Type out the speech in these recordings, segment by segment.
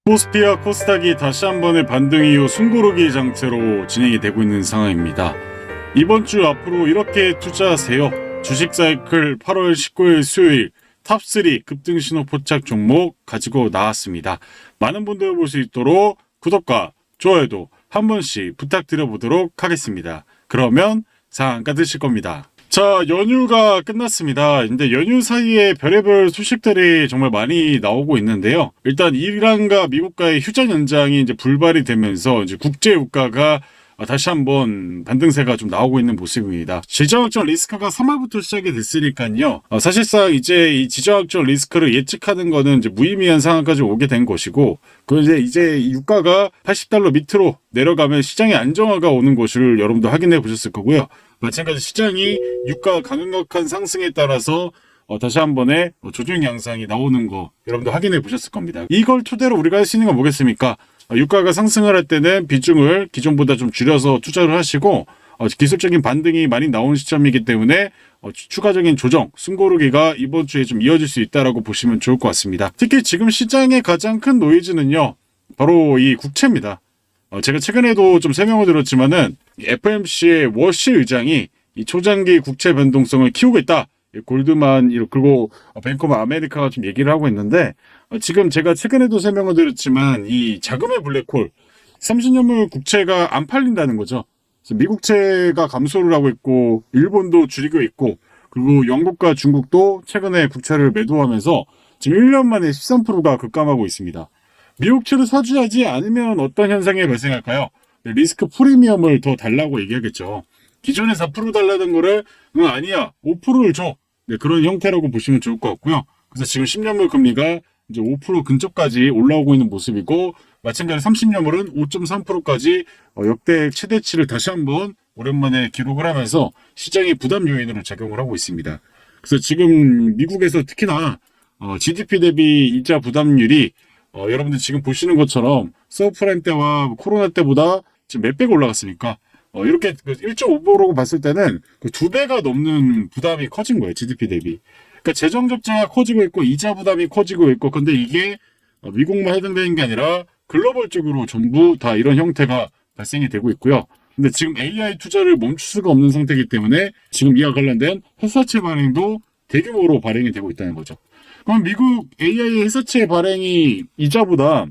코스피와 코스닥이 다시 한 번의 반등 이후 숨고르기 상태로 진행이 되고 있는 상황입니다. 이번 주 앞으로 이렇게 투자하세요. 주식 사이클 8월 19일 수요일 탑3 급등 신호 포착 종목 가지고 나왔습니다. 많은 분들 볼 수 있도록 구독과 좋아요도 한 번씩 부탁드려보도록 하겠습니다. 그러면 상한가 드실 겁니다. 자, 연휴가 끝났습니다. 근데 연휴 사이에 별의별 소식들이 정말 많이 나오고 있는데요. 일단 이란과 미국과의 휴전 연장이 이제 불발이 되면서 이제 국제 유가가 다시 한번 반등세가 좀 나오고 있는 모습입니다. 지정학적 리스크가 3월부터 시작이 됐으니까요. 사실상 이제 이 지정학적 리스크를 예측하는 거는 이제 무의미한 상황까지 오게 된 것이고, 이제 유가가 80달러 밑으로 내려가면 시장의 안정화가 오는 것을 여러분도 확인해 보셨을 거고요. 마찬가지 시장이 유가 강력한 상승에 따라서 다시 한 번의 조정 양상이 나오는 거 여러분도 확인해 보셨을 겁니다. 이걸 토대로 우리가 할 수 있는 건 뭐겠습니까? 유가가 상승을 할 때는 비중을 기존보다 좀 줄여서 투자를 하시고 기술적인 반등이 많이 나오는 시점이기 때문에 추가적인 조정, 숨고르기가 이번 주에 좀 이어질 수 있다라고 보시면 좋을 것 같습니다. 특히 지금 시장의 가장 큰 노이즈는요, 바로 이 국채입니다. 제가 최근에도 좀 설명을 드렸지만은 FOMC의 워시 의장이 이 초장기 국채 변동성을 키우고 있다. 골드만 그리고 뱅크 오브 아메리카가 좀 얘기를 하고 있는데, 지금 제가 최근에도 설명을 드렸지만 이 자금의 블랙홀 30년물 국채가 안 팔린다는 거죠. 그래서 미국채가 감소를 하고 있고 일본도 줄이고 있고, 그리고 영국과 중국도 최근에 국채를 매도하면서 지금 1년 만에 13%가 급감하고 있습니다. 미국채를 사주하지 않으면 어떤 현상이 발생할까요? 리스크 프리미엄을 더 달라고 얘기하겠죠. 기존에 4% 달라는 거를 아니야 5%를 줘. 네, 그런 형태라고 보시면 좋을 것 같고요. 그래서 지금 10년물 금리가 이제 5% 근처까지 올라오고 있는 모습이고, 마찬가지로 30년물은 5.3%까지 역대 최대치를 다시 한번 오랜만에 기록을 하면서 시장의 부담 요인으로 작용을 하고 있습니다. 그래서 지금 미국에서 특히나 GDP 대비 이자 부담률이 여러분들 지금 보시는 것처럼 서브프라임 때와 코로나 때보다 지금 몇 배가 올라갔으니까 이렇게 1.5%라고 봤을 때는 그 2배가 넘는 부담이 커진 거예요, GDP 대비. 그러니까 재정 적자가 커지고 있고 이자 부담이 커지고 있고, 근데 이게 미국만 해당되는 게 아니라 글로벌적으로 전부 다 이런 형태가 발생이 되고 있고요. 근데 지금 AI 투자를 멈출 수가 없는 상태이기 때문에 지금 이와 관련된 회사채 발행도 대규모로 발행이 되고 있다는 거죠. 그럼 미국 AI 회사채 발행이 이자보다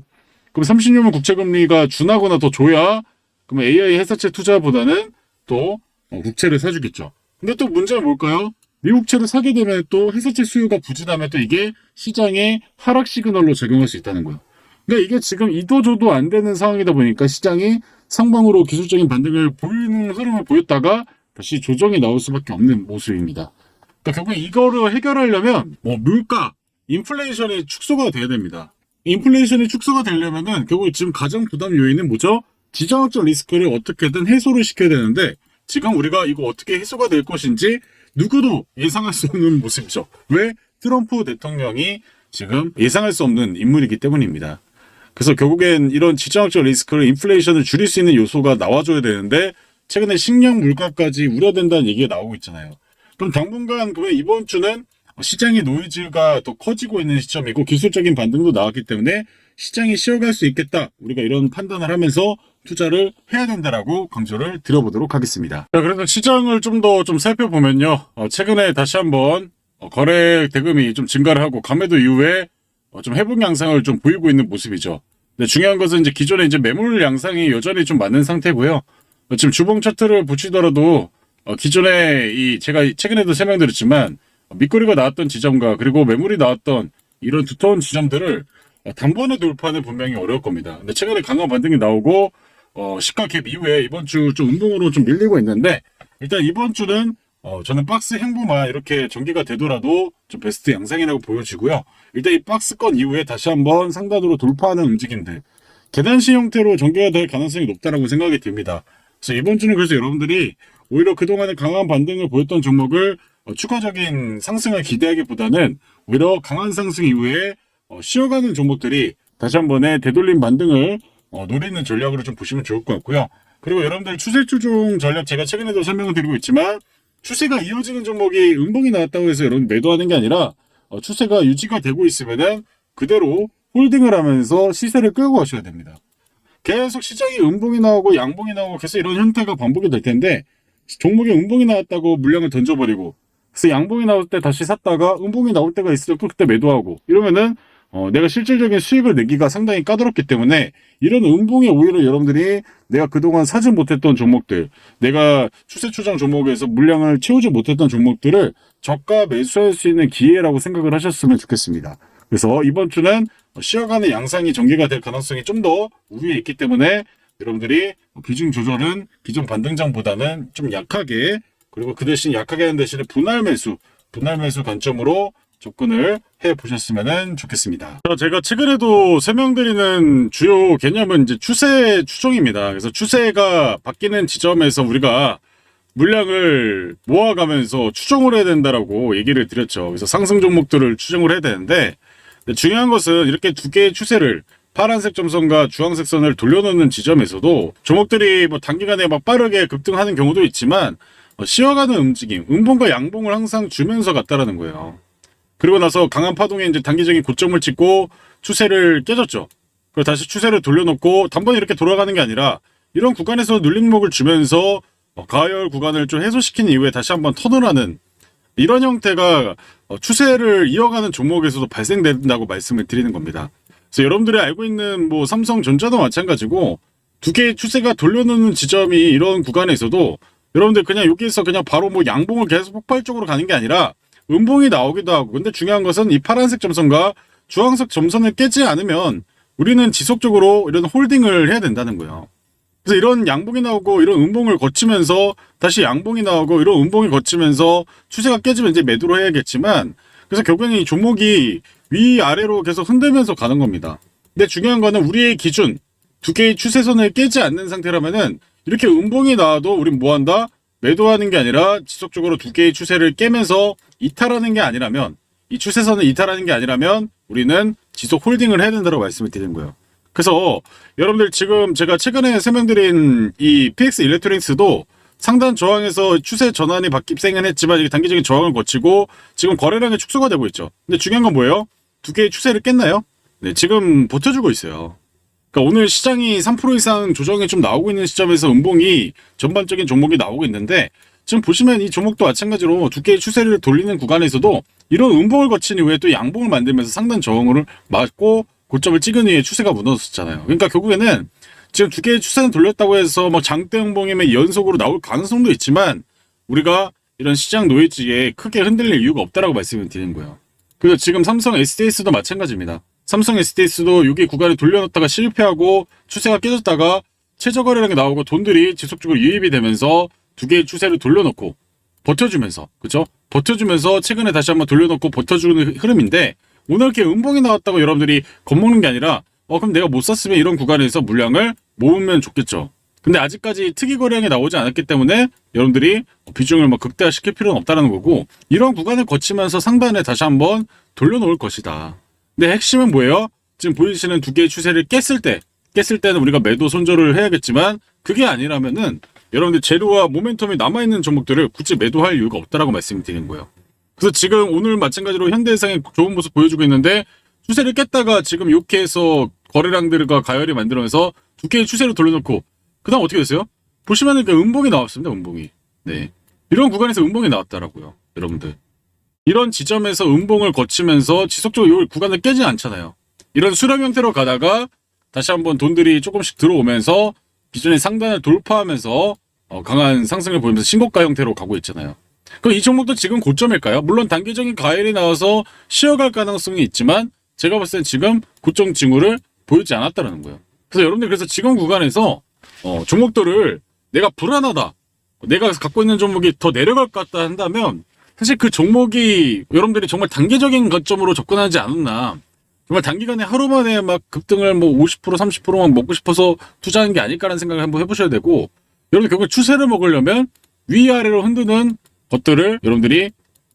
그럼 30년물 국채금리가 준하거나 더 줘야 그럼 AI 회사채 투자보다는 또 국채를 사주겠죠. 근데 또 문제는 뭘까요? 미국채를 사게 되면 또 회사채 수요가 부진하면 또 이게 시장의 하락 시그널로 작용할 수 있다는 거예요. 그러니까 이게 지금 이도저도 안 되는 상황이다 보니까 시장이 상방으로 기술적인 반등을 보이는 흐름을 보였다가 다시 조정이 나올 수밖에 없는 모습입니다. 그러니까 결국 이거를 해결하려면 물가, 인플레이션이 축소가 돼야 됩니다. 인플레이션이 축소가 되려면은 결국 지금 가장 부담 요인은 뭐죠? 지정학적 리스크를 어떻게든 해소를 시켜야 되는데, 지금 우리가 이거 어떻게 해소가 될 것인지 누구도 예상할 수 없는 모습이죠. 왜? 트럼프 대통령이 지금 예상할 수 없는 인물이기 때문입니다. 그래서 결국엔 이런 지정학적 리스크를 인플레이션을 줄일 수 있는 요소가 나와줘야 되는데, 최근에 식량 물가까지 우려된다는 얘기가 나오고 있잖아요. 그럼 당분간 이번 주는 시장의 노이즈가 더 커지고 있는 시점이고 기술적인 반등도 나왔기 때문에 시장이 쉬어갈 수 있겠다. 우리가 이런 판단을 하면서 투자를 해야 된다라고 강조를 드려보도록 하겠습니다. 자, 그래서 시장을 좀 더 살펴보면요. 최근에 다시 한번 거래 대금이 좀 증가를 하고 감매도 이후에 좀 회복 양상을 좀 보이고 있는 모습이죠. 근데 중요한 것은 이제 기존에 이제 매물 양상이 여전히 좀 많은 상태고요. 지금 주봉 차트를 보시더라도 기존에 제가 최근에도 설명드렸지만 밑거리가 나왔던 지점과 그리고 매물이 나왔던 이런 두터운 지점들을 단번에 돌파는 분명히 어려울 겁니다. 근데 최근에 강한 반등이 나오고 시가 갭 이후에 이번 주 좀 운동으로 좀 밀리고 있는데, 일단 이번 주는 저는 박스 행보만 이렇게 전개가 되더라도 좀 베스트 양상이라고 보여지고요. 일단 이 박스권 이후에 다시 한번 상단으로 돌파하는 움직임들, 계단식 형태로 전개가 될 가능성이 높다라고 생각이 듭니다. 그래서 이번 주는 그래서 여러분들이 오히려 그동안에 강한 반등을 보였던 종목을 추가적인 상승을 기대하기보다는 오히려 강한 상승 이후에 쉬어가는 종목들이 다시 한 번의 되돌림 반등을 노리는 전략으로 좀 보시면 좋을 것 같고요. 그리고 여러분들 추세 추종 전략 제가 최근에도 설명을 드리고 있지만, 추세가 이어지는 종목이 음봉이 나왔다고 해서 여러분 매도하는 게 아니라 추세가 유지가 되고 있으면은 그대로 홀딩을 하면서 시세를 끌고 가셔야 됩니다. 계속 시장이 음봉이 나오고 양봉이 나오고 계속 이런 형태가 반복이 될 텐데 종목에 음봉이 나왔다고 물량을 던져버리고 그래서 양봉이 나올 때 다시 샀다가 음봉이 나올 때가 있을 때 그때 매도하고 이러면은 내가 실질적인 수익을 내기가 상당히 까다롭기 때문에 이런 음봉에 오히려 여러분들이 내가 그동안 사지 못했던 종목들, 내가 추세 추정 종목에서 물량을 채우지 못했던 종목들을 저가 매수할 수 있는 기회라고 생각을 하셨으면 좋겠습니다. 그래서 이번 주는 쉬어가는 양상이 전개가 될 가능성이 좀 더 우위에 있기 때문에 여러분들이 비중 조절은 기존 반등장보다는 좀 약하게, 그리고 그 대신 약하게 하는 대신에 분할 매수 관점으로 접근을 해보셨으면 좋겠습니다. 제가 최근에도 설명드리는 주요 개념은 이제 추세 추종입니다. 그래서 추세가 바뀌는 지점에서 우리가 물량을 모아가면서 추종을 해야 된다라고 얘기를 드렸죠. 그래서 상승 종목들을 추종을 해야 되는데 중요한 것은 이렇게 두 개의 추세를 파란색 점선과 주황색 선을 돌려놓는 지점에서도 종목들이 뭐 단기간에 막 빠르게 급등하는 경우도 있지만 쉬어가는 움직임, 음봉과 양봉을 항상 주면서 갔다라는 거예요. 그리고 나서 강한 파동에 이제 단기적인 고점을 찍고 추세를 깨졌죠. 그리고 다시 추세를 돌려놓고 단번에 이렇게 돌아가는 게 아니라 이런 구간에서 눌림목을 주면서 가열 구간을 좀 해소시킨 이후에 다시 한번 턴을 하는 이런 형태가 추세를 이어가는 종목에서도 발생된다고 말씀을 드리는 겁니다. 그래서 여러분들이 알고 있는 뭐 삼성전자도 마찬가지고 두 개의 추세가 돌려놓는 지점이 이런 구간에서도 여러분들 그냥 여기에서 그냥 바로 뭐 양봉을 계속 폭발적으로 가는 게 아니라 음봉이 나오기도 하고, 근데 중요한 것은 이 파란색 점선과 주황색 점선을 깨지 않으면 우리는 지속적으로 이런 홀딩을 해야 된다는 거예요. 그래서 이런 양봉이 나오고 이런 음봉을 거치면서 다시 양봉이 나오고 이런 음봉이 거치면서 추세가 깨지면 이제 매도를 해야겠지만, 그래서 결국에는 이 종목이 위아래로 계속 흔들면서 가는 겁니다. 근데 중요한 거는 우리의 기준 두 개의 추세선을 깨지 않는 상태라면은 이렇게 음봉이 나와도 우린 뭐 한다? 매도하는 게 아니라 지속적으로 두 개의 추세를 깨면서 이탈하는 게 아니라면, 이 추세선을 이탈하는 게 아니라면 우리는 지속 홀딩을 해야 된다고 말씀을 드리는 거예요. 그래서 여러분들 지금 제가 최근에 설명드린 이 PX 일렉트로닉스도 상단 저항에서 추세 전환이 발생은 했지만 이게 단기적인 저항을 거치고 지금 거래량이 축소가 되고 있죠. 근데 중요한 건 뭐예요? 두 개의 추세를 깼나요? 네, 지금 버텨주고 있어요. 그러니까 오늘 시장이 3% 이상 조정이 좀 나오고 있는 시점에서 음봉이 전반적인 종목이 나오고 있는데 지금 보시면 이 종목도 마찬가지로 두 개의 추세를 돌리는 구간에서도 이런 음봉을 거친 이후에 또 양봉을 만들면서 상단 저항을 맞고 고점을 찍은 이후에 추세가 무너졌잖아요. 그러니까 결국에는 지금 두 개의 추세는 돌렸다고 해서 뭐 장대 음봉이면 연속으로 나올 가능성도 있지만 우리가 이런 시장 노이즈에 크게 흔들릴 이유가 없다라고 말씀을 드리는 거예요. 그리고 지금 삼성 SDS도 마찬가지입니다. 삼성 SDS도 여기 구간을 돌려놨다가 실패하고 추세가 깨졌다가 최저 거래량이 나오고 돈들이 지속적으로 유입이 되면서 두 개의 추세를 돌려놓고 버텨주면서, 그죠? 버텨주면서 최근에 다시 한번 돌려놓고 버텨주는 흐름인데 오늘 이렇게 음봉이 나왔다고 여러분들이 겁먹는 게 아니라 그럼 내가 못 샀으면 이런 구간에서 물량을 모으면 좋겠죠. 근데 아직까지 특이 거래량이 나오지 않았기 때문에 여러분들이 비중을 뭐 극대화시킬 필요는 없다는 거고 이런 구간을 거치면서 상단에 다시 한번 돌려놓을 것이다. 근데 핵심은 뭐예요? 지금 보이시는 두 개의 추세를 깼을 때는 우리가 매도 손절을 해야겠지만 그게 아니라면은 여러분들 재료와 모멘텀이 남아있는 종목들을 굳이 매도할 이유가 없다라고 말씀드리는 거예요. 그래서 지금 오늘 마찬가지로 현대해상이 좋은 모습 보여주고 있는데 추세를 깼다가 지금 이렇게 해서 거래량들과 가열이 만들어내서 두 개의 추세를 돌려놓고 그 다음 어떻게 됐어요? 보시면은 음봉이 나왔습니다. 음봉이. 네. 이런 구간에서 음봉이 나왔다라고요. 여러분들. 이런 지점에서 음봉을 거치면서 지속적으로 이 구간을 깨지 않잖아요. 이런 수렴 형태로 가다가 다시 한번 돈들이 조금씩 들어오면서 기존의 상단을 돌파하면서 강한 상승을 보이면서 신고가 형태로 가고 있잖아요. 그럼 이 종목도 지금 고점일까요? 물론 단기적인 가열이 나와서 쉬어갈 가능성이 있지만 제가 봤을 땐 지금 고점 징후를 보이지 않았다는 거예요. 그래서 여러분들 그래서 지금 구간에서 종목들을 내가 불안하다, 내가 갖고 있는 종목이 더 내려갈 것 같다 한다면 사실 그 종목이 여러분들이 정말 단기적인 관점으로 접근하지 않았나, 정말 단기간에 하루 만에 막 급등을 뭐 50% 30%만 먹고 싶어서 투자하는 게 아닐까라는 생각을 한번 해보셔야 되고, 여러분 결국 추세를 먹으려면 위아래로 흔드는 것들을 여러분들이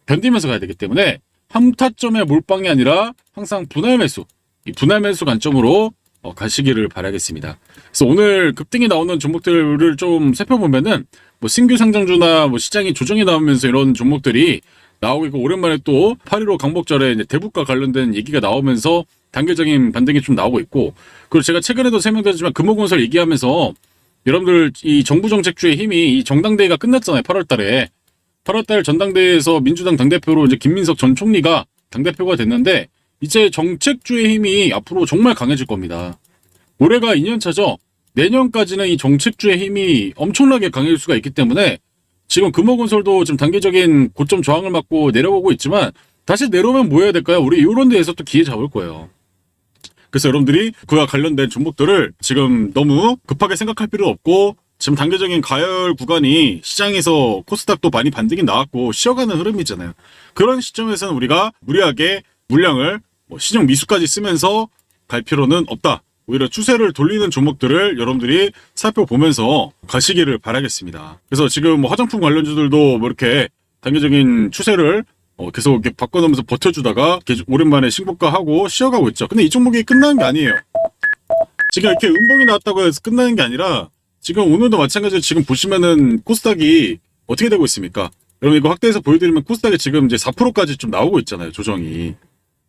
견디면서 가야 되기 때문에 한 타점의 몰빵이 아니라 항상 분할 매수, 이 분할 매수 관점으로 가시기를 바라겠습니다. 그래서 오늘 급등이 나오는 종목들을 좀 살펴보면은 뭐 신규 상장주나 뭐 시장이 조정이 나오면서 이런 종목들이 나오고 있고, 오랜만에 또 8.15 강복절에 이제 대북과 관련된 얘기가 나오면서 단계적인 반등이 좀 나오고 있고, 그리고 제가 최근에도 설명드렸지만 금호건설 얘기하면서 여러분들 이 정부 정책주의 힘이 이 정당대회가 끝났잖아요. 8월달 전당대회에서 민주당 당대표로 이제 김민석 전 총리가 당대표가 됐는데 이제 정책주의 힘이 앞으로 정말 강해질 겁니다. 올해가 2년차죠. 내년까지는 이 정책주의 힘이 엄청나게 강해질 수가 있기 때문에 지금 금호건설도 지금 단계적인 고점 저항을 맞고 내려오고 있지만 다시 내려오면 뭐 해야 될까요? 우리 이런 데에서 또 기회 잡을 거예요. 그래서 여러분들이 그와 관련된 종목들을 지금 너무 급하게 생각할 필요 없고 지금 단계적인 가열 구간이 시장에서 코스닥도 많이 반등이 나왔고 쉬어가는 흐름이잖아요. 그런 시점에서는 우리가 무리하게 물량을 시중 미수까지 쓰면서 갈 필요는 없다. 오히려 추세를 돌리는 종목들을 여러분들이 살펴보면서 가시기를 바라겠습니다. 그래서 지금 화장품 관련주들도 뭐 이렇게 단계적인 추세를 계속 이렇게 바꿔놓으면서 버텨주다가 오랜만에 신고가하고 쉬어가고 있죠. 근데 이 종목이 끝나는 게 아니에요. 지금 이렇게 음봉이 나왔다고 해서 끝나는 게 아니라 지금 오늘도 마찬가지로 지금 보시면은 코스닥이 어떻게 되고 있습니까? 여러분 이거 확대해서 보여드리면 코스닥이 지금 이제 4%까지 좀 나오고 있잖아요. 조정이.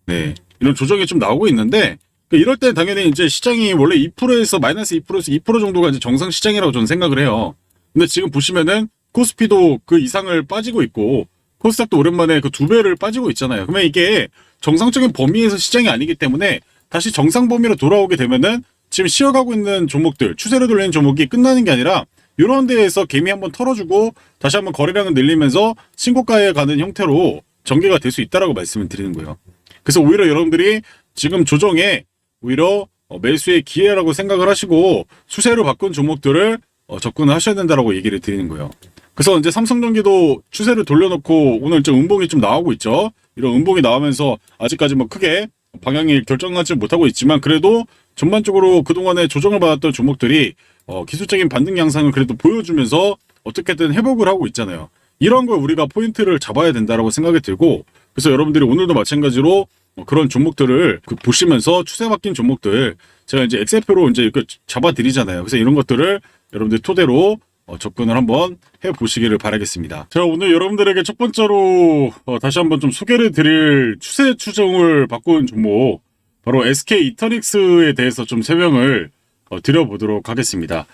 네. 이런 조정이 좀 나오고 있는데 이럴 때는 당연히 이제 시장이 원래 2%에서 마이너스 2%에서 2% 정도가 이제 정상 시장이라고 저는 생각을 해요. 근데 지금 보시면은 코스피도 그 이상을 빠지고 있고 코스닥도 오랜만에 그 2배를 빠지고 있잖아요. 그러면 이게 정상적인 범위에서 시장이 아니기 때문에 다시 정상 범위로 돌아오게 되면은 지금 쉬어가고 있는 종목들, 추세를 돌리는 종목이 끝나는 게 아니라 이런 데에서 개미 한번 털어주고 다시 한번 거래량을 늘리면서 신고가에 가는 형태로 전개가 될 수 있다라고 말씀을 드리는 거예요. 그래서 오히려 여러분들이 지금 조정에 오히려 매수의 기회라고 생각을 하시고 수세로 바꾼 종목들을 접근을 하셔야 된다라고 얘기를 드리는 거예요. 그래서 이제 삼성전기도 추세를 돌려놓고 오늘 좀 음봉이 좀 나오고 있죠. 이런 음봉이 나오면서 아직까지 뭐 크게 방향이 결정하지 못하고 있지만 그래도 전반적으로 그동안에 조정을 받았던 종목들이 기술적인 반등 양상을 그래도 보여주면서 어떻게든 회복을 하고 있잖아요. 이런 걸 우리가 포인트를 잡아야 된다라고 생각이 들고 그래서 여러분들이 오늘도 마찬가지로 그런 종목들을 보시면서 추세 바뀐 종목들 제가 이제 엑셀표로 이제 이렇게 잡아드리잖아요. 그래서 이런 것들을 여러분들 토대로 접근을 한번 해보시기를 바라겠습니다. 제가 오늘 여러분들에게 첫 번째로 다시 한번 좀 소개를 드릴 추세 추정을 바꾼 종목 바로 SK 이터닉스에 대해서 좀 설명을 드려보도록 하겠습니다.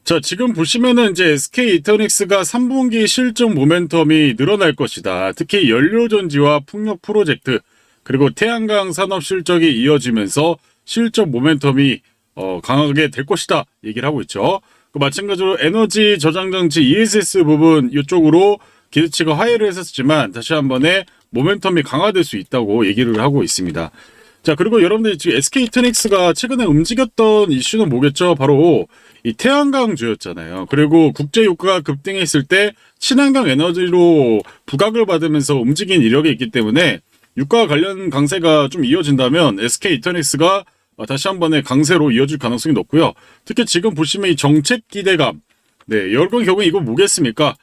자, 지금 보시면은 이제 SK 이터닉스가 3분기 실적 모멘텀이 늘어날 것이다. 특히 연료전지와 풍력 프로젝트 그리고 태양광 산업 실적이 이어지면서 실적 모멘텀이 강하게 될 것이다 얘기를 하고 있죠. 마찬가지로 에너지 저장장치 ESS 부분 이쪽으로 기대치가 하회를 했었지만 다시 한 번에 모멘텀이 강화될 수 있다고 얘기를 하고 있습니다. 자, 그리고 여러분들이 지금 SK이터닉스가 최근에 움직였던 이슈는 뭐겠죠? 바로 이 태양광주였잖아요. 그리고 국제유가가 급등했을 때 친환경 에너지로 부각을 받으면서 움직인 이력이 있기 때문에 유가 관련 강세가 좀 이어진다면 SK이터닉스가 다시 한 번의 강세로 이어질 가능성이 높고요. 특히 지금 보시면 이 정책 기대감, 네, 여러분 결국 이거 뭐겠습니까?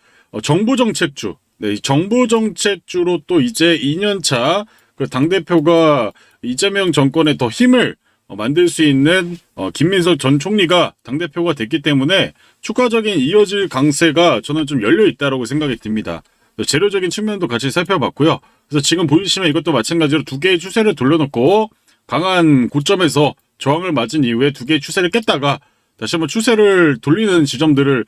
정부 정책주, 네, 정부 정책주로 또 이제 2년차 그 당대표가 이재명 정권에 더 힘을 만들 수 있는 김민석 전 총리가 당대표가 됐기 때문에 추가적인 이어질 강세가 저는 좀 열려 있다고 생각이 듭니다. 재료적인 측면도 같이 살펴봤고요. 그래서 지금 보이시면 이것도 마찬가지로 두 개의 추세를 돌려놓고 강한 고점에서 저항을 맞은 이후에 두 개의 추세를 깼다가 다시 한번 추세를 돌리는 지점들을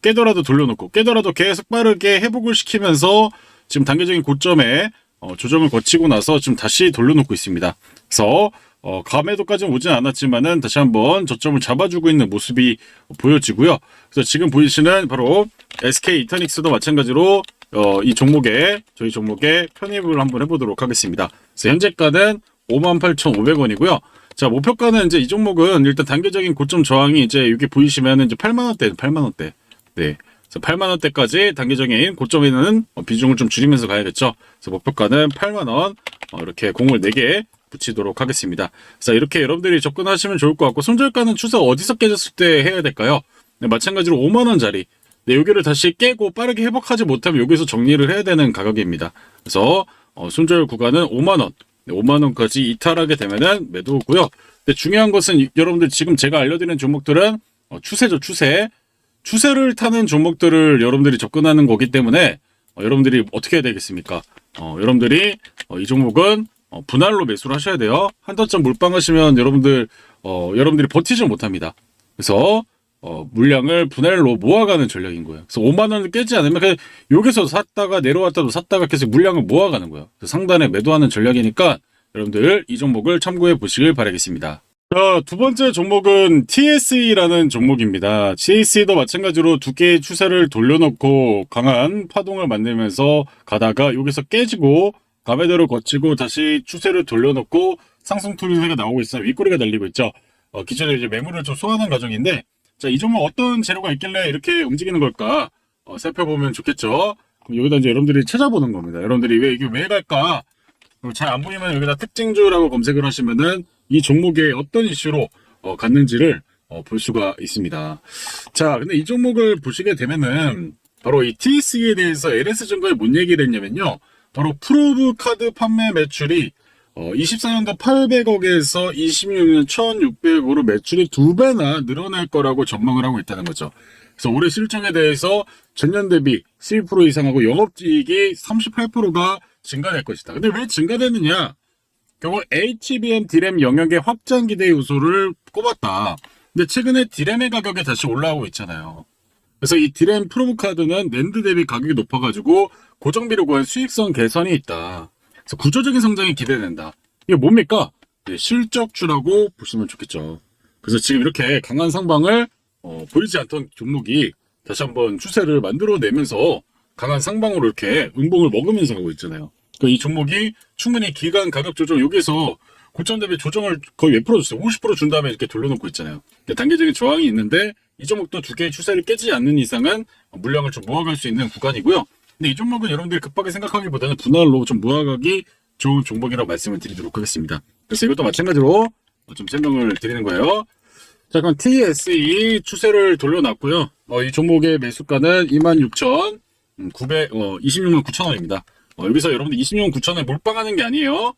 깨더라도 돌려놓고 깨더라도 계속 빠르게 회복을 시키면서 지금 단계적인 고점에 조정을 거치고 나서 지금 다시 돌려놓고 있습니다. 그래서 감매도까지는 오진 않았지만은 다시 한번 저점을 잡아주고 있는 모습이 보여지고요. 그래서 지금 보이시는 바로 SK 이터닉스도 마찬가지로 저희 종목에 편입을 한번 해보도록 하겠습니다. 그래서 현재가는 58,500원이고요. 자, 목표가는 이제 이 종목은 일단 단계적인 고점 저항이 이제 여기 보이시면은 이제 8만원대. 네. 그래서 8만원대까지 단계적인 고점에는 비중을 좀 줄이면서 가야겠죠. 그래서 목표가는 8만원, 이렇게 공을 4개 붙이도록 하겠습니다. 그래서 이렇게 여러분들이 접근하시면 좋을 것 같고, 손절가는 추세 어디서 깨졌을 때 해야 될까요? 네, 마찬가지로 5만원짜리. 네, 여기를 다시 깨고 빠르게 회복하지 못하면 여기서 정리를 해야 되는 가격입니다. 그래서, 손절 구간은 5만원. 5만원까지 이탈하게 되면은 매도고요. 근데 중요한 것은 여러분들 지금 제가 알려드리는 종목들은 추세죠, 추세. 추세를 타는 종목들을 여러분들이 접근하는 거기 때문에 여러분들이 어떻게 해야 되겠습니까? 여러분들이 이 종목은 분할로 매수를 하셔야 돼요. 한타점 몰빵하시면 여러분들이 버티지 못합니다. 그래서 물량을 분할로 모아가는 전략인 거예요. 그래서 5만 원을 깨지 않으면 그냥 여기서 샀다가 내려왔다도 샀다가 계속 물량을 모아가는 거예요. 상단에 매도하는 전략이니까 여러분들 이 종목을 참고해 보시길 바라겠습니다. 자, 두 번째 종목은 TSE라는 종목입니다. TSE도 마찬가지로 두 개의 추세를 돌려놓고 강한 파동을 만들면서 가다가 여기서 깨지고 가매도를 거치고 다시 추세를 돌려놓고 상승 추세가 나오고 있어요. 윗꼬리가 달리고 있죠. 기존에 이제 매물을 좀 소화하는 과정인데, 자, 이 종목 어떤 재료가 있길래 이렇게 움직이는 걸까? 살펴보면 좋겠죠. 그럼 여기다 이제 여러분들이 찾아보는 겁니다. 여러분들이 이게 왜 갈까? 잘 안 보이면 여기다 특징주라고 검색을 하시면은 이 종목에 어떤 이슈로 갔는지를 볼 수가 있습니다. 자, 근데 이 종목을 보시게 되면은 바로 이 TSE에 대해서 LS증거에 뭔 얘기를 했냐면요. 바로 프로브 카드 판매 매출이 24년도 800억에서 26년 1600으로 매출이 2배나 늘어날 거라고 전망을 하고 있다는 거죠. 그래서 올해 실적에 대해서 전년 대비 12% 이상하고 영업이익이 38%가 증가될 것이다. 근데 왜 증가되느냐? 결국 HBM 디램 영역의 확장 기대 요소를 꼽았다. 근데 최근에 디램의 가격이 다시 올라오고 있잖아요. 그래서 이 디램 프로브 카드는 낸드 대비 가격이 높아가지고 고정비로 구한 수익성 개선이 있다. 그래서 구조적인 성장이 기대된다. 이게 뭡니까? 네, 실적주라고 보시면 좋겠죠. 그래서 지금 이렇게 강한 상방을 보이지 않던 종목이 다시 한번 추세를 만들어내면서 강한 상방으로 이렇게 음봉을 먹으면서 가고 있잖아요. 그러니까 이 종목이 충분히 기간 가격 조정 여기서 고점 대비 조정을 거의 몇 프로 줬어요. 50% 준 다음에 이렇게 돌려놓고 있잖아요. 단계적인 저항이 있는데 이 종목도 두 개의 추세를 깨지 않는 이상은 물량을 좀 모아갈 수 있는 구간이고요. 근데 이 종목은 여러분들이 급하게 생각하기보다는 분할로 좀 모아가기 좋은 종목이라고 말씀을 드리도록 하겠습니다. 그래서 이것도 마찬가지로 좀 설명을 드리는 거예요. 자, 그럼 TSE 추세를 돌려놨고요. 이 종목의 매수가는 26,900, 26만 9천 원입니다. 여기서 여러분들 26만 9천 원에 몰빵하는 게 아니에요.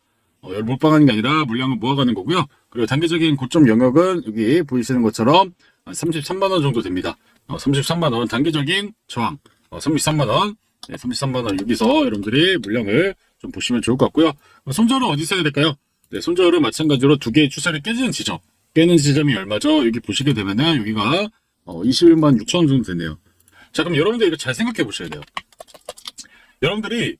몰빵하는 게 아니라 물량을 모아가는 거고요. 그리고 단계적인 고점 영역은 여기 보이시는 것처럼 33만 원 정도 됩니다. 33만 원 단계적인 저항. 33만 원. 네, 33만 원 여기서 여러분들이 물량을 좀 보시면 좋을 것 같고요. 손절은 어디서 해야 될까요? 네, 손절은 마찬가지로 두 개의 추세를 깨지는 지점. 깨는 지점이 얼마죠? 여기 보시게 되면은 여기가 21만 6천 원 정도 되네요. 자, 그럼 여러분들 이거 잘 생각해 보셔야 돼요. 여러분들이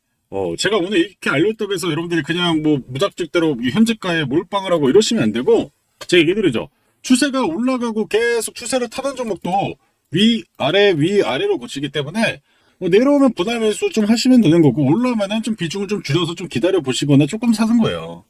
제가 오늘 이렇게 알렸다고 해서 여러분들이 그냥 뭐 무작직대로 현재가에 몰빵을 하고 이러시면 안 되고, 제가 얘기 드리죠. 추세가 올라가고 계속 추세를 타던 종목도 위아래로 고치기 때문에 내려오면 분할 매수 좀 하시면 되는 거고, 올라오면은 좀 비중을 좀 줄여서 좀 기다려 보시거나 조금 사는 거예요.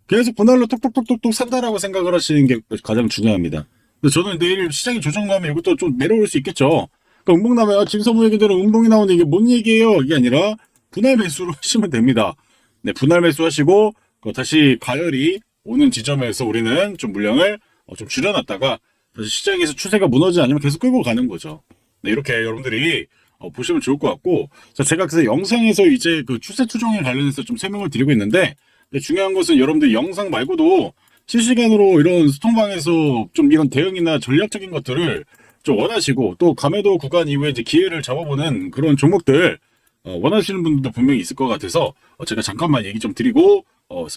계속 분할로 톡톡톡톡 산다라고 생각을 하시는 게 가장 중요합니다. 근데 저는 내일 시장이 조정나면 이것도 좀 내려올 수 있겠죠. 그러니까 음봉 나면 진서부 얘기대로 음봉이 나오는데 이게 뭔 얘기예요? 이게 아니라 분할 매수로 하시면 됩니다. 네, 분할 매수 하시고 다시 가열이 오는 지점에서 우리는 좀 물량을 좀 줄여놨다가 다시 시장에서 추세가 무너지지 않으면 계속 끌고 가는 거죠. 네, 이렇게 여러분들이 보시면 좋을 것 같고, 자, 제가 그래서 영상에서 이제 그 추세 추종에 관련해서 좀 설명을 드리고 있는데, 중요한 것은 여러분들 영상 말고도 실시간으로 이런 스톡방에서 좀 이런 대응이나 전략적인 것들을 좀 원하시고, 또 가매도 구간 이후에 이제 기회를 잡아보는 그런 종목들 원하시는 분들도 분명히 있을 것 같아서 제가 잠깐만 얘기 좀 드리고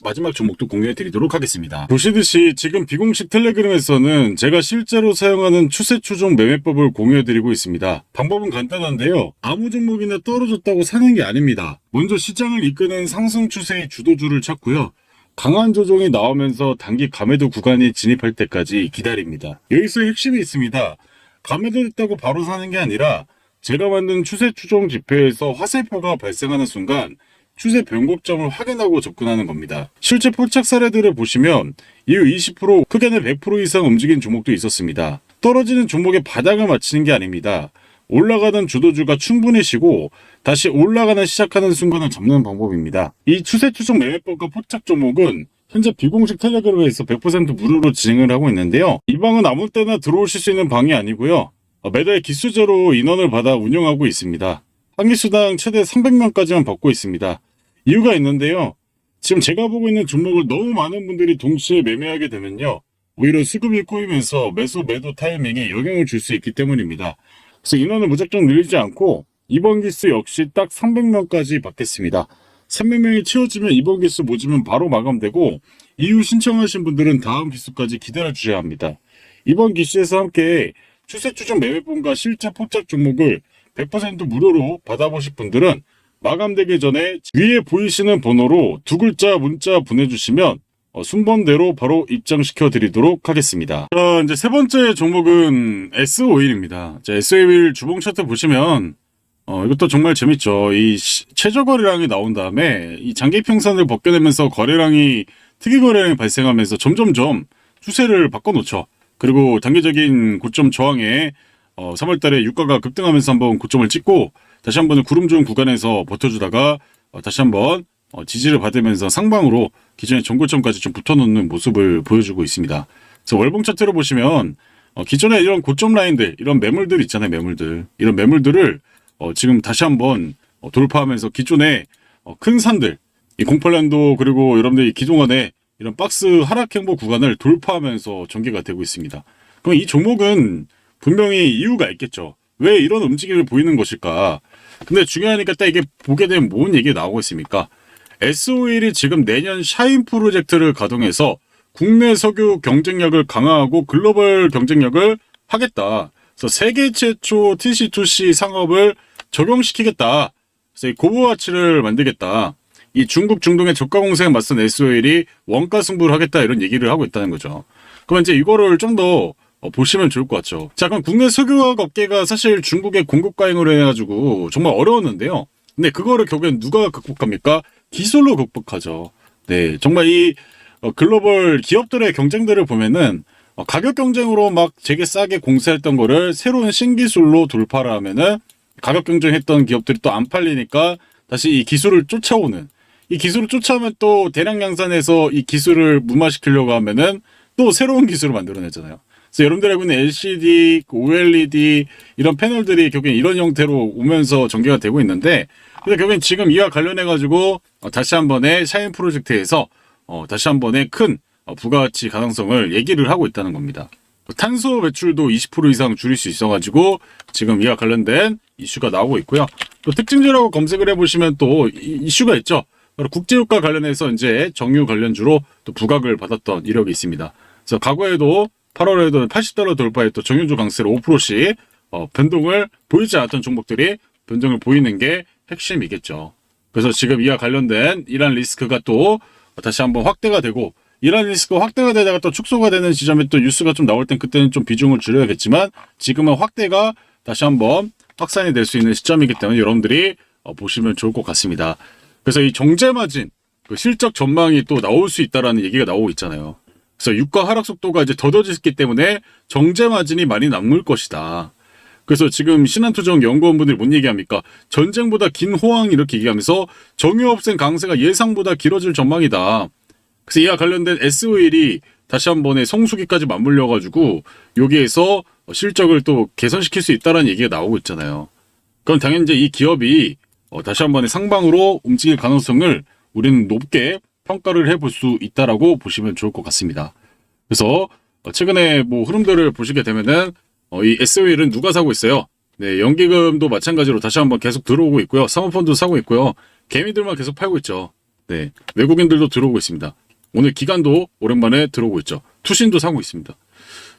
마지막 종목도 공유해 드리도록 하겠습니다. 보시듯이 지금 비공식 텔레그램에서는 제가 실제로 사용하는 추세 추종 매매법을 공유해 드리고 있습니다. 방법은 간단한데요. 아무 종목이나 떨어졌다고 사는 게 아닙니다. 먼저 시장을 이끄는 상승 추세의 주도주를 찾고요. 강한 조정이 나오면서 단기 가매도 구간에 진입할 때까지 기다립니다. 여기서 핵심이 있습니다. 가매도 됐다고 바로 사는 게 아니라 제가 만든 추세 추종 지표에서 화살표가 발생하는 순간 추세 변곡점을 확인하고 접근하는 겁니다. 실제 포착 사례들을 보시면 이후 20% 크게는 100% 이상 움직인 종목도 있었습니다. 떨어지는 종목의 바닥을 맞추는 게 아닙니다. 올라가던 주도주가 충분히 쉬고 다시 올라가는 시작하는 순간을 잡는 방법입니다. 이 추세 추종 매매법과 포착 종목은 현재 비공식 텔레그램에서 100% 무료로 진행을 하고 있는데요. 이 방은 아무 때나 들어오실 수 있는 방이 아니고요. 매달 기수제로 인원을 받아 운영하고 있습니다. 한 기수당 최대 300명까지만 받고 있습니다. 이유가 있는데요. 지금 제가 보고 있는 종목을 너무 많은 분들이 동시에 매매하게 되면요. 오히려 수급이 꼬이면서 매수 매도 타이밍에 영향을 줄 수 있기 때문입니다. 그래서 인원을 무작정 늘리지 않고 이번 기수 역시 딱 300명까지 받겠습니다. 300명이 채워지면 이번 기수 모집은 바로 마감되고 이후 신청하신 분들은 다음 기수까지 기다려 주셔야 합니다. 이번 기수에서 함께 추세 추정 매매본과 실제 포착 종목을 100% 무료로 받아보실 분들은 마감되기 전에 위에 보이시는 번호로 두 글자 문자 보내주시면 순번대로 바로 입장시켜 드리도록 하겠습니다. 자, 이제 세 번째 종목은 S51입니다. S51 주봉 차트 보시면 이것도 정말 재밌죠. 이 최저 거래량이 나온 다음에 이 장기 평선을 벗겨내면서 거래량이 특이 거래량이 발생하면서 점점점 추세를 바꿔놓죠. 그리고 단기적인 고점 저항에 3월달에 유가가 급등하면서 한번 고점을 찍고 다시 한번 구름 좋은 구간에서 버텨주다가 다시 한번 지지를 받으면서 상방으로 기존의 전고점까지 좀 붙어놓는 모습을 보여주고 있습니다. 그래서 월봉 차트로 보시면 기존의 이런 고점 라인들, 이런 매물들 있잖아요. 이런 매물들을 지금 다시 한번 돌파하면서 기존의 큰 산들, 이 08년도 그리고 여러분들이 기동안에 이런 박스 하락 행보 구간을 돌파하면서 전개가 되고 있습니다. 그럼 이 종목은 분명히 이유가 있겠죠. 왜 이런 움직임을 보이는 것일까? 근데 중요하니까 딱 이게 보게 되면 뭔 얘기가 나오고 있습니까? S51이 지금 내년 샤인 프로젝트를 가동해서 국내 석유 경쟁력을 강화하고 글로벌 경쟁력을 하겠다. 그래서 세계 최초 TC2C 상업을 적용시키겠다. 그래서 이 고부가치를 만들겠다. 이 중국 중동의 저가 공세에 맞선 S51이 원가 승부를 하겠다 이런 얘기를 하고 있다는 거죠. 그럼 이제 이거를 좀 더 보시면 좋을 것 같죠. 자, 그럼 국내 석유화학 업계가 사실 중국의 공급 과잉으로 해가지고 정말 어려웠는데요. 근데 그거를 결국엔 누가 극복합니까? 기술로 극복하죠. 네, 정말 이 글로벌 기업들의 경쟁들을 보면은 가격 경쟁으로 막 되게 싸게 공세했던 거를 새로운 신기술로 돌파를 하면은 가격 경쟁했던 기업들이 또 안 팔리니까 다시 이 기술을 쫓아오는, 이 기술을 쫓아오면 또 대량 양산해서 이 기술을 무마시키려고 하면은 또 새로운 기술을 만들어내잖아요. 그래서 여러분들 알고 있는 LCD, OLED 이런 패널들이 결국엔 이런 형태로 오면서 전개가 되고 있는데, 근데 결국엔 지금 이와 관련해가지고 다시 한 번의 샤인 프로젝트에서 다시 한 번의 큰 부가가치 가능성을 얘기를 하고 있다는 겁니다. 탄소 배출도 20% 이상 줄일 수 있어가지고 지금 이와 관련된 이슈가 나오고 있고요. 또 특징주라고 검색을 해보시면 또 이슈가 있죠. 바로 국제유가 관련해서 이제 정유 관련주로 또 부각을 받았던 이력이 있습니다. 그래서 과거에도 8월에도 $80 돌파했던 정유주 강세로 5%씩 변동을 보이지 않았던 종목들이 변동을 보이는 게 핵심이겠죠. 그래서 지금 이와 관련된 이란 리스크가 또 다시 한번 확대가 되고, 이란 리스크가 확대가 되다가 또 축소가 되는 지점에 또 뉴스가 좀 나올 땐 그때는 좀 비중을 줄여야겠지만, 지금은 확대가 다시 한번 확산이 될 수 있는 시점이기 때문에 여러분들이 보시면 좋을 것 같습니다. 그래서 이 정제마진, 그 실적 전망이 또 나올 수 있다라는 얘기가 나오고 있잖아요. 그래서 유가 하락 속도가 이제 더뎌졌기 때문에 정제마진이 많이 남을 것이다. 그래서 지금 신한투자원 연구원분들이 뭔 얘기합니까? 전쟁보다 긴 호황 이렇게 얘기하면서 정유업생 강세가 예상보다 길어질 전망이다. 그래서 이와 관련된 S51이 다시 한 번의 성수기까지 맞물려가지고 여기에서 실적을 또 개선시킬 수 있다는 얘기가 나오고 있잖아요. 그럼 당연히 이제 이 기업이 다시 한 번의 상방으로 움직일 가능성을 우리는 높게 평가를 해볼 수 있다라고 보시면 좋을 것 같습니다. 그래서 최근에 뭐 흐름들을 보시게 되면은 이 S51은 누가 사고 있어요? 네, 연기금도 마찬가지로 다시 한번 계속 들어오고 있고요. 사모펀드도 사고 있고요. 개미들만 계속 팔고 있죠. 네, 외국인들도 들어오고 있습니다. 오늘 기관도 오랜만에 들어오고 있죠. 투신도 사고 있습니다.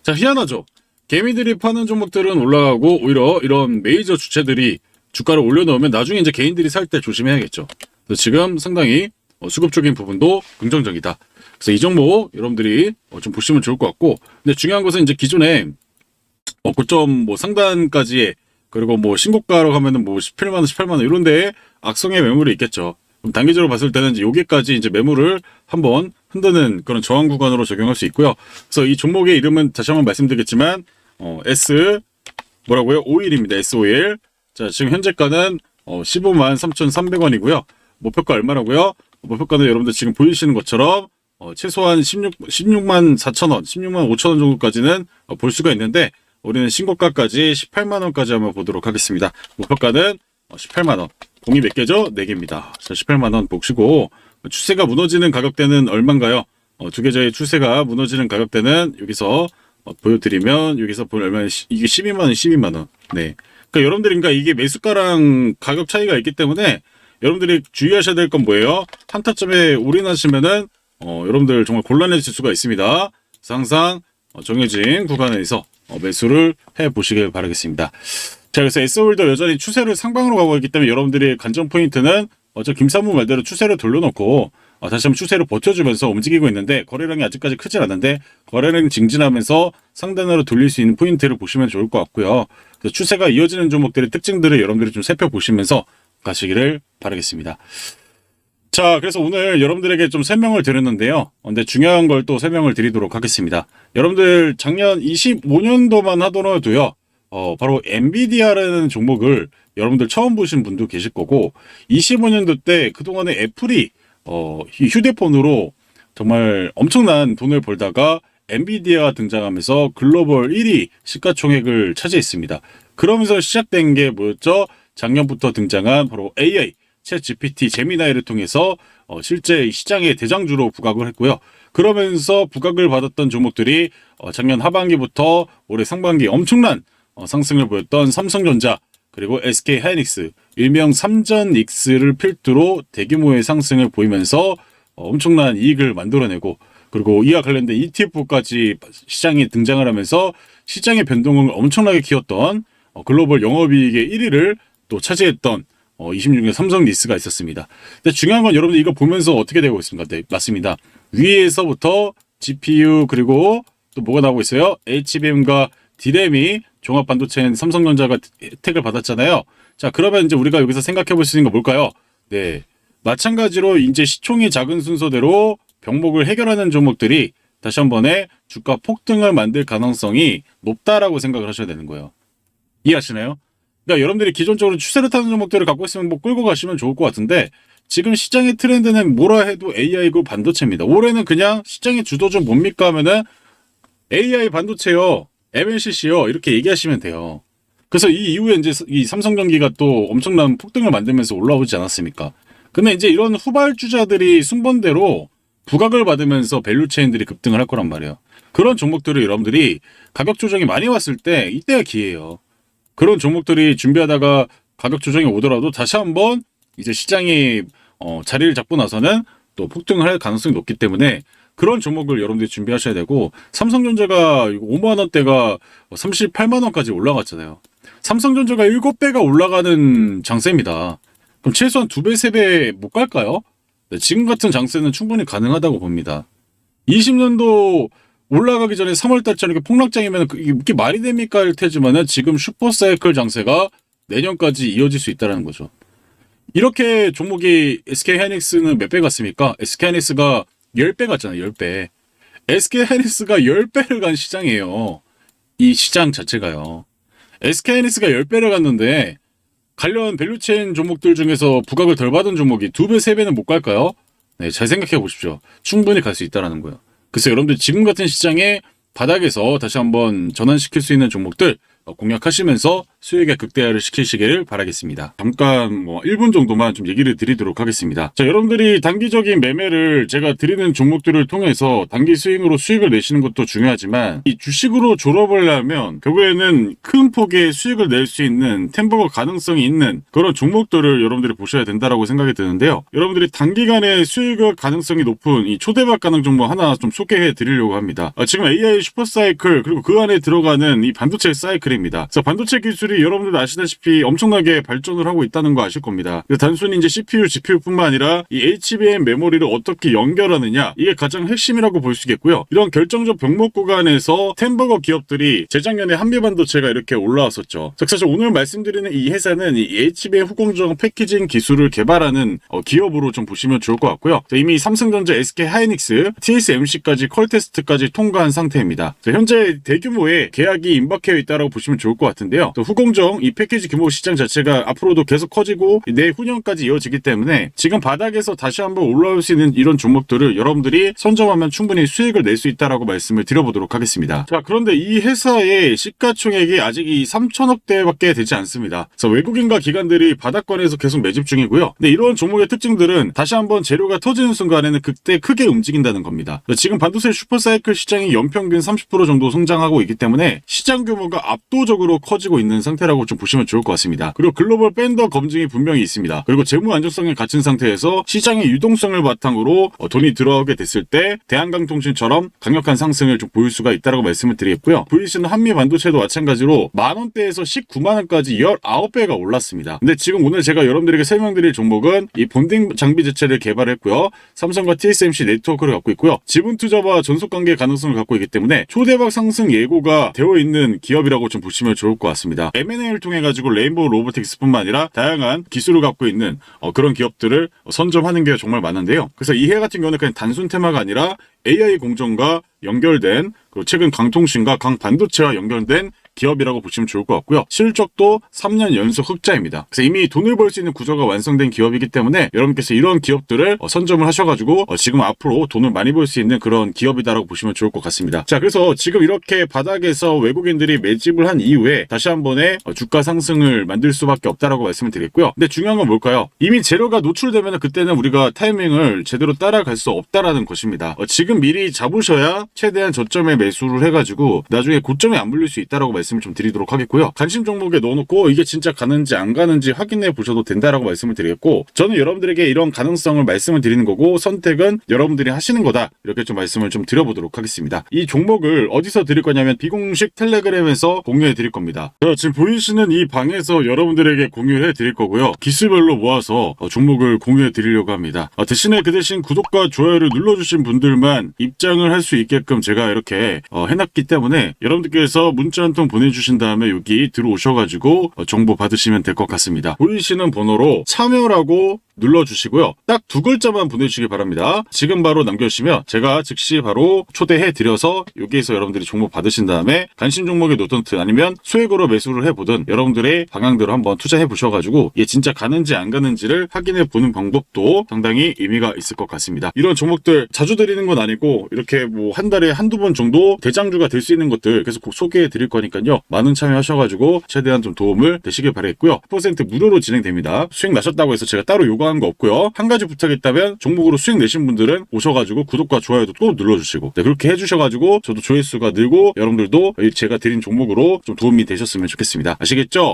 자, 희한하죠. 개미들이 파는 종목들은 올라가고 오히려 이런 메이저 주체들이 주가를 올려놓으면 나중에 이제 개인들이 살 때 조심해야겠죠. 그래서 지금 상당히 수급적인 부분도 긍정적이다. 그래서 이 종목 여러분들이 좀 보시면 좋을 것 같고, 근데 중요한 것은 이제 기존에 고점 뭐 상단까지의, 그리고 뭐 신고가로 가면은 뭐 17만원, 18만원 이런 데에 악성의 매물이 있겠죠. 그럼 단기적으로 봤을 때는 이제 여기까지 이제 매물을 한번 흔드는 그런 저항 구간으로 적용할 수 있고요. 그래서 이 종목의 이름은 다시 한번 말씀드리겠지만, S 뭐라고요? 51입니다. S51. 자, 지금 현재가는 15만 3,300원이고요. 목표가 얼마라고요? 목표가는 여러분들 지금 보이시는 것처럼 최소한 16만 4천원, 16만 5천원 정도까지는 볼 수가 있는데, 우리는 신고가까지 18만원까지 한번 보도록 하겠습니다. 목표가는 18만원. 공이 몇 개죠? 4개입니다. 자, 18만원 보시고, 추세가 무너지는 가격대는 얼마인가요? 두 계좌의 추세가 무너지는 가격대는 여기서 보여드리면, 여기서 보면 얼마나, 이게 12만원, 12만원. 네. 그러니까 여러분들이, 그러니까 이게 매수가랑 가격 차이가 있기 때문에 여러분들이 주의하셔야 될 건 뭐예요? 한타점에 올인하시면은 여러분들 정말 곤란해질 수가 있습니다. 그래서 항상 정해진 구간에서 매수를 해보시길 바라겠습니다. 자, 그래서 S홀더 여전히 추세를 상방으로 가고 있기 때문에 여러분들의 관전 포인트는 김사무 말대로 추세를 돌려놓고 다시 한번 추세를 버텨주면서 움직이고 있는데, 거래량이 아직까지 크진 않는데 거래량이 증진하면서 상단으로 돌릴 수 있는 포인트를 보시면 좋을 것 같고요. 그래서 추세가 이어지는 종목들의 특징들을 여러분들이 좀 살펴보시면서 가시기를 바라겠습니다. 자, 그래서 오늘 여러분들에게 좀 설명을 드렸는데요. 근데 중요한 걸 또 설명을 드리도록 하겠습니다. 여러분들 작년 25년도만 하더라도요, 바로 엔비디아라는 종목을 여러분들 처음 보신 분도 계실 거고, 25년도 때 그동안에 애플이 휴대폰으로 정말 엄청난 돈을 벌다가 엔비디아가 등장하면서 글로벌 1위 시가총액을 차지했습니다. 그러면서 시작된 게 뭐였죠? 작년부터 등장한 바로 AI, 챗 GPT, 제미나이를 통해서 실제 시장의 대장주로 부각을 했고요. 그러면서 부각을 받았던 종목들이 작년 하반기부터 올해 상반기 엄청난 상승을 보였던 삼성전자, 그리고 SK하이닉스, 일명 삼전익스를 필두로 대규모의 상승을 보이면서 엄청난 이익을 만들어내고, 그리고 이와 관련된 ETF까지 시장에 등장을 하면서 시장의 변동을 엄청나게 키웠던 글로벌 영업이익의 1위를 또 차지했던 26년 삼성리스가 있었습니다. 근데 중요한 건 여러분들 이거 보면서 어떻게 되고 있습니까? 네, 맞습니다. 위에서부터 GPU, 그리고 또 뭐가 나오고 있어요? HBM과 D램이 종합반도체인 삼성전자가 혜택을 받았잖아요. 자, 그러면 이제 우리가 여기서 생각해 볼 수 있는 건 뭘까요? 네, 마찬가지로 이제 시총이 작은 순서대로 병목을 해결하는 종목들이 다시 한 번에 주가 폭등을 만들 가능성이 높다라고 생각을 하셔야 되는 거예요. 이해하시나요? 그러니까 여러분들이 기존적으로 추세를 타는 종목들을 갖고 있으면 뭐 끌고 가시면 좋을 것 같은데, 지금 시장의 트렌드는 뭐라 해도 AI고 반도체입니다. 올해는 그냥 시장의 주도주 뭡니까 하면은 AI 반도체요, MLCC요, 이렇게 얘기하시면 돼요. 그래서 이 이후에 이제 이 삼성전기가 또 엄청난 폭등을 만들면서 올라오지 않았습니까? 근데 이제 이런 후발주자들이 순번대로 부각을 받으면서 밸류체인들이 급등을 할 거란 말이에요. 그런 종목들을 여러분들이 가격 조정이 많이 왔을 때 이때가 기회예요. 그런 종목들이 준비하다가 가격 조정이 오더라도 다시 한번 이제 시장이 자리를 잡고 나서는 또 폭등을 할 가능성이 높기 때문에 그런 종목을 여러분들이 준비하셔야 되고, 삼성전자가 5만 원대가 38만 원까지 올라갔잖아요. 삼성전자가 7배가 올라가는 장세입니다. 그럼 최소한 2배, 3배 못 갈까요? 네, 지금 같은 장세는 충분히 가능하다고 봅니다. 20년도 올라가기 전에 3월달처럼 이렇게 폭락장이면 이게 말이 됩니까? 할 테지만은 지금 슈퍼사이클 장세가 내년까지 이어질 수 있다는 거죠. 이렇게 종목이 SK하이닉스는 몇 배 갔습니까? SK하이닉스가 10배 갔잖아요. 10배. SK하이닉스가 10배를 간 시장이에요. 이 시장 자체가요. SK하이닉스가 10배를 갔는데 관련 밸류체인 종목들 중에서 부각을 덜 받은 종목이 2배, 3배는 못 갈까요? 네, 잘 생각해 보십시오. 충분히 갈 수 있다는 거예요. 그래서 여러분들 지금 같은 시장의 바닥에서 다시 한번 전환시킬 수 있는 종목들 공략하시면서 수익의 극대화를 시키시길 바라겠습니다. 잠깐 1분 정도만 좀 얘기를 드리도록 하겠습니다. 자, 여러분들이 단기적인 매매를 제가 드리는 종목들을 통해서 단기 스윙으로 수익을 내시는 것도 중요하지만, 이 주식으로 졸업을 하면 결국에는 큰 폭의 수익을 낼 수 있는 템버거 가능성이 있는 그런 종목들을 여러분들이 보셔야 된다라고 생각이 드는데요. 여러분들이 단기간에 수익 가능성이 높은 이 초대박 가능 종목 하나 좀 소개해 드리려고 합니다. 지금 AI 슈퍼사이클, 그리고 그 안에 들어가는 이 반도체 사이클입니다. 그래서 반도체 기술이 여러분들 아시다시피 엄청나게 발전을 하고 있다는 거 아실 겁니다. 단순히 이제 CPU, GPU뿐만 아니라 이 HBM 메모리를 어떻게 연결하느냐, 이게 가장 핵심이라고 볼 수 있겠고요. 이런 결정적 병목 구간에서 템버거 기업들이 재작년에 한미반도체가 이렇게 올라왔었죠. 사실 오늘 말씀드리는 이 회사는 이 HBM 후공정 패키징 기술을 개발하는 기업으로 좀 보시면 좋을 것 같고요. 이미 삼성전자, SK하이닉스, TSMC까지 퀄테스트까지 통과한 상태입니다. 현재 대규모의 계약이 임박해 있다고 보시면 좋을 것 같은데요. 후공정 이 패키지 규모 시장 자체가 앞으로도 계속 커지고 내후년까지 이어지기 때문에 지금 바닥에서 다시 한번 올라올 수 있는 이런 종목들을 여러분들이 선점하면 충분히 수익을 낼 수 있다라고 말씀을 드려보도록 하겠습니다. 자, 그런데 이 회사의 시가총액이 아직 이 3천억대밖에 되지 않습니다. 그래서 외국인과 기관들이 바닥권에서 계속 매집 중이고요. 근데 이런 종목의 특징들은 다시 한번 재료가 터지는 순간에는 그때 크게 움직인다는 겁니다. 지금 반도체 슈퍼사이클 시장이 연평균 30% 정도 성장하고 있기 때문에 시장 규모가 압도적으로 커지고 있는 상태라고 좀 보시면 좋을 것 같습니다. 그리고 글로벌 밴더 검증이 분명히 있습니다. 그리고 재무 안정성에 갖춘 상태에서 시장의 유동성을 바탕으로 돈이 들어오게 됐을 때 대한강통신처럼 강력한 상승을 좀 보일 수가 있다고 말씀을 드리겠고요. VC는 한미 반도체도 마찬가지로 만원대에서 19만원까지 19배가 올랐습니다. 근데 지금 오늘 제가 여러분들에게 설명드릴 종목은 이 본딩 장비 자체를 개발했고요. 삼성과 TSMC 네트워크를 갖고 있고요. 지분 투자와 전속 관계 가능성을 갖고 있기 때문에 초대박 상승 예고가 되어 있는 기업이라고 좀 보시면 좋을 것 같습니다. M&A를 통해 가지고 레인보우 로보틱스뿐만 아니라 다양한 기술을 갖고 있는 그런 기업들을 선점하는 게 정말 많은데요. 그래서 이 해 같은 경우는 그냥 단순 테마가 아니라 AI 공정과 연결된, 그리고 최근 강통신과 강반도체와 연결된 기업이라고 보시면 좋을 것 같고요. 실적도 3년 연속 흑자입니다. 그래서 이미 돈을 벌 수 있는 구조가 완성된 기업이기 때문에 여러분께서 이런 기업들을 선점을 하셔가지고 지금 앞으로 돈을 많이 벌 수 있는 그런 기업이다라고 보시면 좋을 것 같습니다. 자, 그래서 지금 이렇게 바닥에서 외국인들이 매집을 한 이후에 다시 한 번에 주가 상승을 만들 수밖에 없다라고 말씀을 드렸고요. 근데 중요한 건 뭘까요? 이미 재료가 노출되면 그때는 우리가 타이밍을 제대로 따라갈 수 없다라는 것입니다. 지금 미리 잡으셔야 최대한 저점에 매수를 해가지고 나중에 고점에 안 물릴 수 있다라고 말씀을 좀 드리도록 하겠고요. 관심 종목에 넣어놓고 이게 진짜 가는지 안 가는지 확인해 보셔도 된다라고 말씀을 드리겠고, 저는 여러분들에게 이런 가능성을 말씀을 드리는 거고 선택은 여러분들이 하시는 거다, 이렇게 좀 말씀을 좀 드려보도록 하겠습니다. 이 종목을 어디서 드릴 거냐면 비공식 텔레그램에서 공유해 드릴 겁니다. 지금 보이시는 이 방에서 여러분들에게 공유해 드릴 거고요. 기수별로 모아서 종목을 공유해 드리려고 합니다. 대신에 그 대신 구독과 좋아요를 눌러주신 분들만 입장을 할 수 있게끔 제가 이렇게 해놨기 때문에 여러분들께서 문자 한 통 보내주신 다음에 여기 들어오셔가지고 정보 받으시면 될 것 같습니다. 보이시는 번호로 참여라고 눌러주시고요. 딱 두 글자만 보내주시기 바랍니다. 지금 바로 남겨주시면 제가 즉시 바로 초대해 드려서 여기에서 여러분들이 종목 받으신 다음에 관심 종목에 놓든 아니면 소액으로 매수를 해보든 여러분들의 방향대로 한번 투자해 보셔가지고 이게 진짜 가는지 안 가는지를 확인해 보는 방법도 상당히 의미가 있을 것 같습니다. 이런 종목들 자주 드리는 건 아니고 이렇게 뭐 한 달에 한두 번 정도 대장주가 될 수 있는 것들 계속 꼭 소개해 드릴 거니까요. 많은 참여하셔가지고 최대한 좀 도움을 되시길 바라겠고요. 100% 무료로 진행됩니다. 수익 나셨다고 해서 제가 따로 요구하는 거 없고요. 한 가지 부탁이 있다면 종목으로 수익 내신 분들은 오셔가지고 구독과 좋아요도 또 눌러주시고, 그렇게 해주셔가지고 저도 조회수가 늘고 여러분들도 제가 드린 종목으로 좀 도움이 되셨으면 좋겠습니다. 아시겠죠?